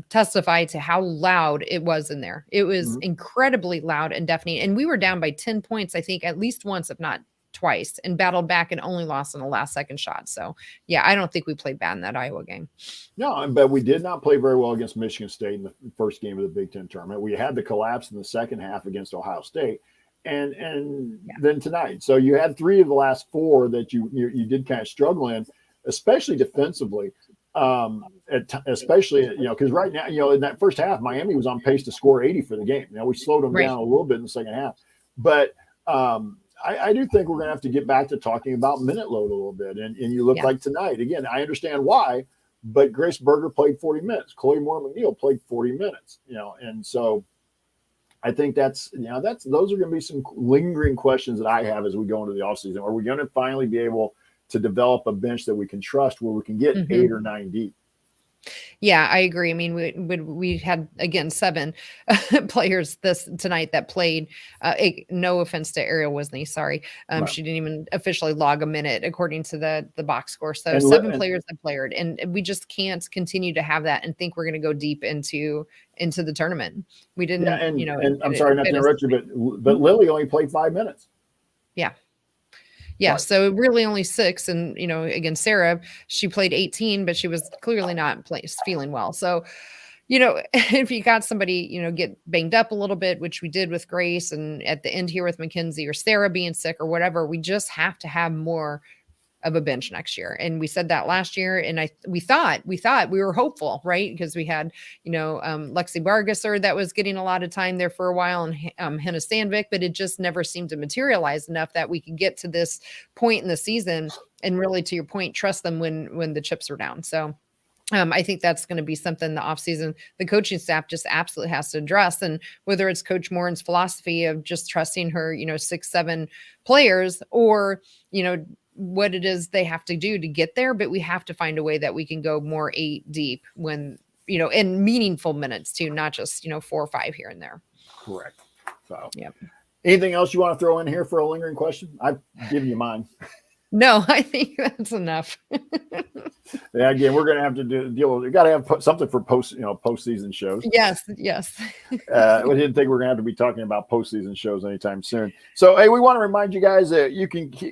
testify to how loud it was in there. It was incredibly loud and deafening, and we were down by 10 points, I think, at least once, if not twice, and battled back and only lost in the last second shot. So yeah, I don't think we played bad in that Iowa game. No, but we did not play very well against Michigan State in the first game of the Big Ten tournament. We had the collapse in the second half against Ohio State. and then tonight. So you had 3 of the last 4 that you did kind of struggle in, especially defensively. Especially, because right now, in that first half, Miami was on pace to score 80 for the game. Now we slowed them down a little bit in the second half, but I do think we're going to have to get back to talking about minute load a little bit. And you look like tonight, again, I understand why, but Grace Berger played 40 minutes. Chloe Moore-McNeil played 40 minutes, and so I think those are going to be some lingering questions that I have as we go into the offseason. Are we going to finally be able to develop a bench that we can trust where we can get 8 or 9 deep? Yeah, I agree. I mean, we had, again, 7 players tonight that played. No offense to Ariel Wisney, sorry. Right. She didn't even officially log a minute according to the box score. So And 7 players that played, and we just can't continue to have that and think we're going to go deep into the tournament. We didn't, and I'm sorry not to interrupt you, but Lily only played 5 minutes. Yeah. Yeah. Right. So really only 6. And, again, Sarah, she played 18, but she was clearly not feeling well. So, if you got somebody, get banged up a little bit, which we did with Grace, and at the end here with Mackenzie or Sarah being sick or whatever, we just have to have more of a bench next year. And we said that last year. And we thought we were hopeful, right? Because we had, Lexi Bargesser that was getting a lot of time there for a while, and Hannah Sandvik, but it just never seemed to materialize enough that we could get to this point in the season and really, to your point, trust them when the chips are down. So I think that's going to be something the offseason, the coaching staff just absolutely has to address. And whether it's Coach Morin's philosophy of just trusting her, 6, 7 players, or, what it is they have to do to get there, but we have to find a way that we can go more 8 deep when, in meaningful minutes too, not just, 4 or 5 here and there. Correct. So, yeah. Anything else you want to throw in here for a lingering question? I've given you mine. No, I think that's enough. Yeah, again, we're going to have to deal with. We got to have something for postseason shows. Yes. We didn't think we were going to have to be talking about postseason shows anytime soon. So, hey, we want to remind you guys that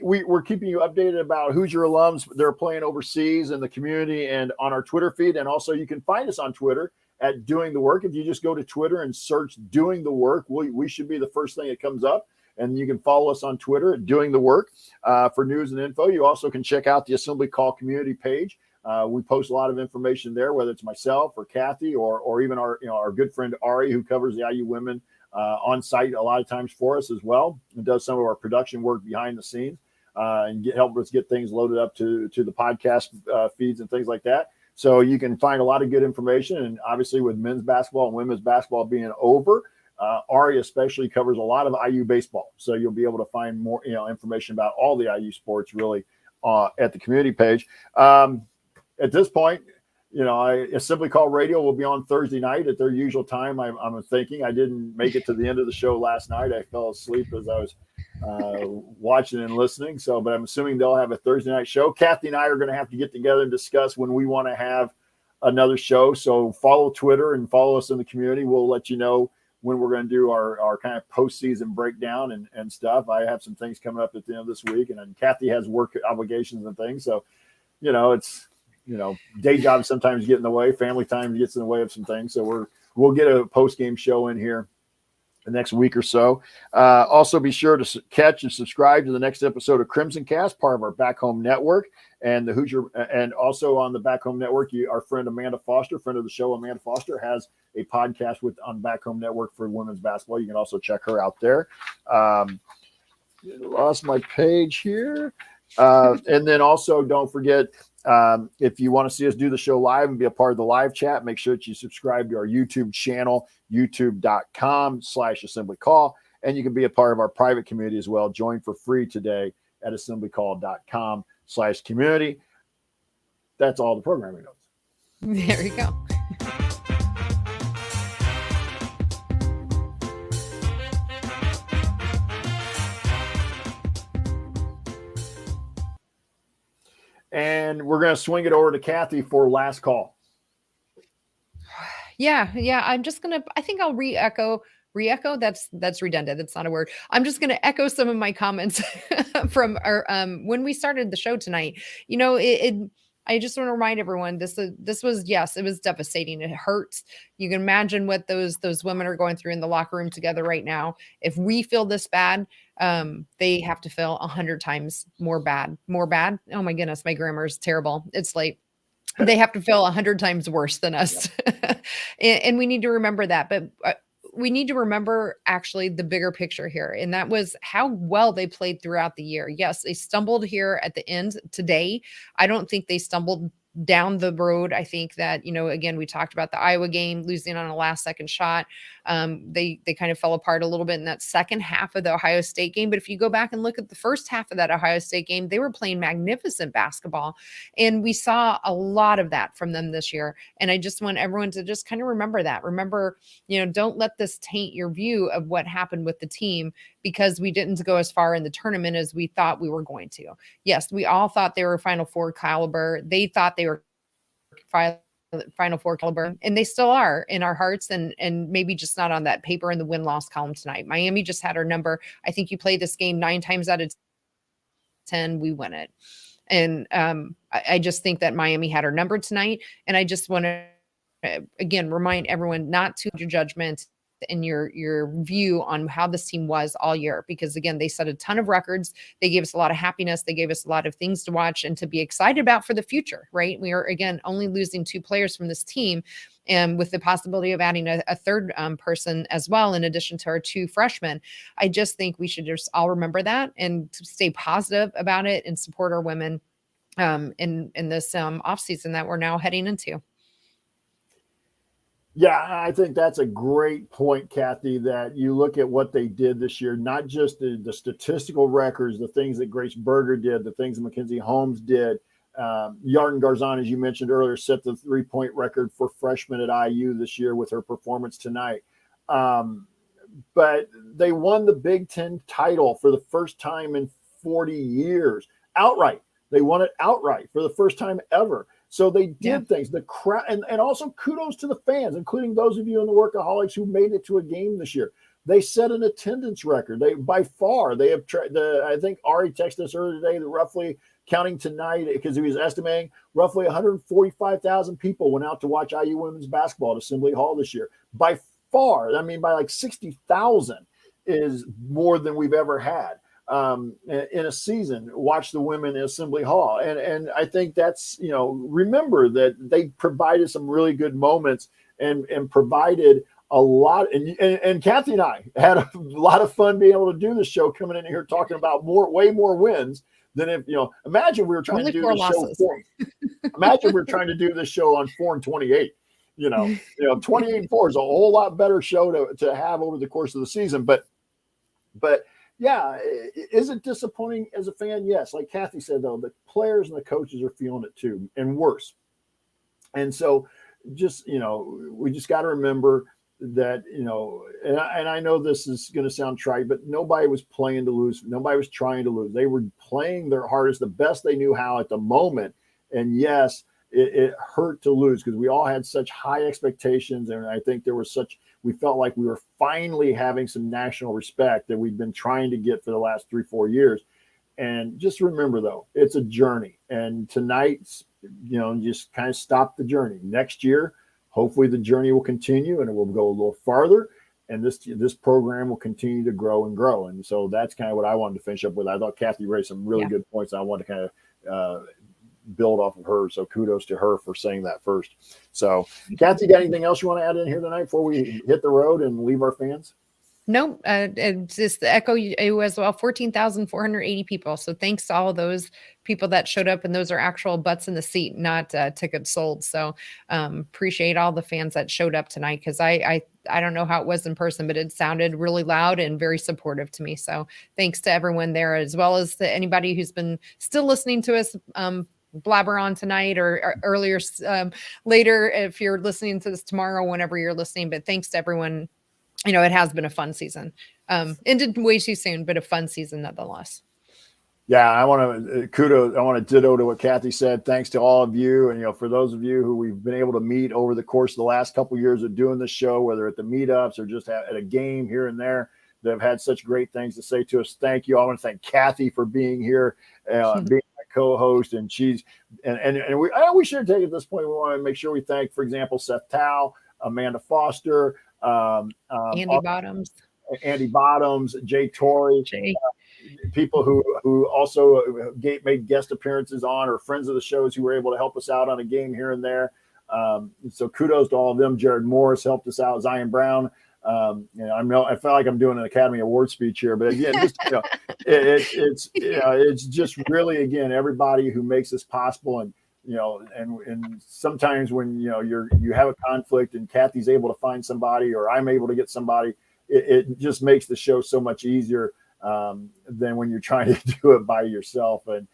we're keeping you updated about Hoosier alums. They're playing overseas in the community and on our Twitter feed, and also you can find us on Twitter at Doing the Work. If you just go to Twitter and search Doing the Work, we should be the first thing that comes up. And you can follow us on Twitter at Doing the Work for news and info. You also can check out the Assembly Call community page. We post a lot of information there, whether it's myself or Kathy or even our good friend Ari, who covers the IU women on site a lot of times for us as well, and does some of our production work behind the scenes and help us get things loaded up to the podcast feeds and things like that. So you can find a lot of good information. And obviously with men's basketball and women's basketball being over, Ari especially covers a lot of IU baseball. So you'll be able to find more information about all the IU sports really at the community page. At this point, Assembly Call Radio will be on Thursday night at their usual time. I'm thinking I didn't make it to the end of the show last night. I fell asleep as I was watching and listening. But I'm assuming they'll have a Thursday night show. Kathy and I are going to have to get together and discuss when we want to have another show. So follow Twitter and follow us in the community. We'll let you know when we're going to do our kind of postseason breakdown and stuff. I have some things coming up at the end of this week, and then Kathy has work obligations and things. So, it's, day jobs sometimes get in the way. Family time gets in the way of some things. So we'll get a post-game show in here the next week or so. Also be sure to catch and subscribe to the next episode of Crimson Cast, part of our Back Home Network, and the Hoosier, and also on the Back Home Network, our friend Amanda Foster, friend of the show, Amanda Foster, has a podcast on Back Home Network for women's basketball. You can also check her out there. Lost my page here. And then also don't forget, if you want to see us do the show live and be a part of the live chat, make sure that you subscribe to our YouTube channel, youtube.com/Assembly Call. And you can be a part of our private community as well. Join for free today at assemblycall.com/community. That's all the programming notes. There you go. And we're going to swing it over to Kathy for last call. Yeah. I'm just going to, I think I'll re-echo. That's redundant. That's not a word. I'm just going to echo some of my comments from our, when we started the show tonight. I just want to remind everyone this was, yes, it was devastating. It hurts. You can imagine what those women are going through in the locker room together right now. If we feel this bad, they have to feel 100 times more bad. Oh my goodness, my grammar is terrible. It's like they have to feel 100 times worse than us. And we need to remember that. But we need to remember actually the bigger picture here. And that was how well they played throughout the year. Yes, they stumbled here at the end today. I don't think they stumbled down the road. I think that, again, we talked about the Iowa game, losing on a last second shot. They kind of fell apart a little bit in that second half of the Ohio State game. But if you go back and look at the first half of that Ohio State game, they were playing magnificent basketball. And we saw a lot of that from them this year. And I just want everyone to just kind of remember that. Remember, don't let this taint your view of what happened with the team because we didn't go as far in the tournament as we thought we were going to. Yes, we all thought they were Final Four caliber. They thought they were Final Four caliber, and they still are in our hearts, and maybe just not on that paper in the win-loss column tonight. Miami just had our number. I think you play this game 9 times out of 10, we win it. And I just think that Miami had our number tonight, and I just want to, again, remind everyone not to your judgment and your view on how this team was all year, because again, they set a ton of records. They gave us a lot of happiness. They gave us a lot of things to watch and to be excited about for the future, right? We are, again, only losing 2 players from this team, and with the possibility of adding a third person as well, in addition to our 2 freshmen. I just think we should just all remember that and stay positive about it and support our women in this off season that we're now heading into. Yeah, I think that's a great point, Kathy, that you look at what they did this year, not just the statistical records, the things that Grace Berger did, the things that Mackenzie Holmes did. Yarden Garzon, as you mentioned earlier, set the 3-point record for freshmen at IU this year with her performance tonight. But they won the Big Ten title for the first time in 40 years outright. They won it outright for the first time ever. So they did things. The crowd, and also kudos to the fans, including those of you in the Workaholics who made it to a game this year. They set an attendance record. They by far they have. I think Ari texted us earlier today that roughly, counting tonight, because he was estimating, roughly 145,000 people went out to watch IU women's basketball at Assembly Hall this year. By far, I mean by like 60,000 is more than we've ever had. In a season, watch the women in Assembly Hall. And I think that's, remember that they provided some really good moments and provided a lot. And Kathy and I had a lot of fun being able to do this show, coming in here talking about way more wins than if, imagine we were trying to do this show. Imagine we're trying to do this show on 4-28. 28-4 is a whole lot better show to have over the course of the season. But yeah, is it disappointing as a fan? Yes. Like Kathy said, though, the players and the coaches are feeling it too, and worse. And so just, we just got to remember that, and I know this is going to sound trite, but nobody was playing to lose. Nobody was trying to lose. They were playing their hardest, the best they knew how at the moment. And yes, it hurt to lose because we all had such high expectations. And I think we felt like we were finally having some national respect that we've been trying to get for the last 3-4 years. And just remember, though, it's a journey. And tonight, just kind of stop the journey. Next year, hopefully the journey will continue and it will go a little farther. And this program will continue to grow and grow. And so that's kind of what I wanted to finish up with. I thought Kathy raised some really good points. I wanted to kind of build off of her. So kudos to her for saying that first. So Kathy, got anything else you want to add in here tonight before we hit the road and leave our fans? No, just the echo as well, 14,480 people. So thanks to all of those people that showed up, and those are actual butts in the seat, not tickets sold. So appreciate all the fans that showed up tonight, because I don't know how it was in person, but it sounded really loud and very supportive to me. So thanks to everyone there, as well as to anybody who's been still listening to us blabber on tonight or earlier, later, if you're listening to this tomorrow, whenever you're listening. But thanks to everyone. It has been a fun season. Ended way too soon, but a fun season nonetheless. Yeah, I want to kudos. I want to ditto to what Kathy said. Thanks to all of you. And, for those of you who we've been able to meet over the course of the last couple of years of doing this show, whether at the meetups or just at a game here and there, that have had such great things to say to us. Thank you. I want to thank Kathy for being here, being my co-host, and she's and we should take at this point. We want to make sure we thank, for example, Seth Tao, Amanda Foster, Andy Bottoms, Jay Torrey, people who also made guest appearances on, or friends of the shows who were able to help us out on a game here and there. So kudos to all of them. Jared Morris helped us out. Zion Brown. I feel like I'm doing an Academy Award speech here, but again, just, it's just really, again, everybody who makes this possible. And, and sometimes when, you have a conflict and Kathy's able to find somebody, or I'm able to get somebody, it just makes the show so much easier than when you're trying to do it by yourself and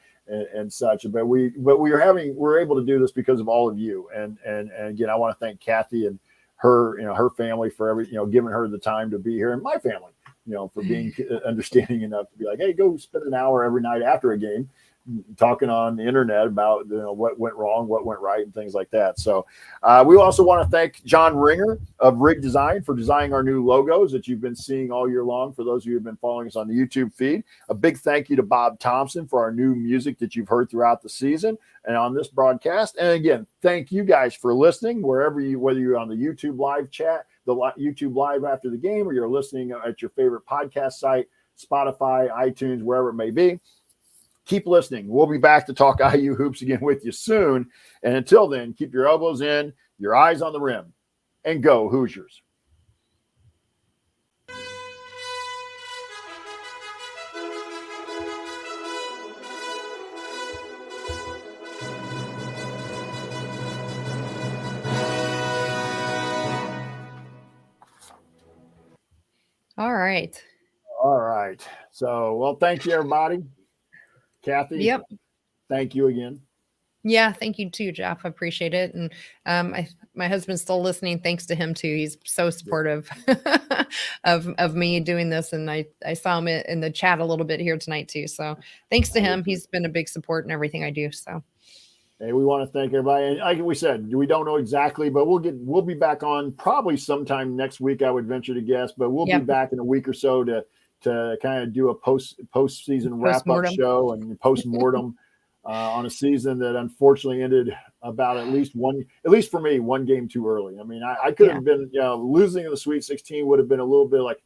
such. But we're able to do this because of all of you. And again, I want to thank Kathy and her family for giving her the time to be here, and my family, for being understanding enough to be like, hey, go spend an hour every night after a game talking on the internet about what went wrong, what went right, and things like that. So we also want to thank John Ringer of Rig Design for designing our new logos that you've been seeing all year long. For those of you who've been following us on the YouTube feed, a big thank you to Bob Thompson for our new music that you've heard throughout the season and on this broadcast. And again, thank you guys for listening, whether you're on the YouTube live chat, the YouTube live after the game, or you're listening at your favorite podcast site, Spotify, iTunes, wherever it may be. Keep listening. We'll be back to talk IU hoops again with you soon. And until then, keep your elbows in, your eyes on the rim, and go Hoosiers. All right. So, well, thank you, everybody. Kathy, yep. Thank you again. Yeah, thank you too, Jeff. I appreciate it. And my husband's still listening. Thanks to him too. He's so supportive of me doing this. And I saw him in the chat a little bit here tonight too. So thanks to him. He's been a big support in everything I do. So hey, we want to thank everybody. And like we said, we don't know exactly, but we'll be back on probably sometime next week, I would venture to guess, but we'll be back in a week or so to kind of do a postseason wrap-up show and post-mortem on a season that unfortunately ended about at least for me, one game too early. I mean, I could have been, losing in the Sweet 16 would have been a little bit like,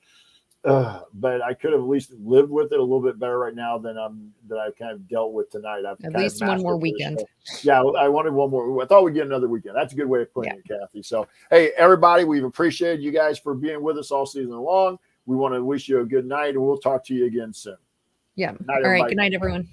but I could have at least lived with it a little bit better right now than I've kind of dealt with tonight. At least one more weekend. Yeah, I wanted one more. I thought we'd get another weekend. That's a good way of putting it, Kathy. So, hey, everybody, we've appreciated you guys for being with us all season long. We want to wish you a good night, and we'll talk to you again soon. Yeah. All right. Good night, everyone.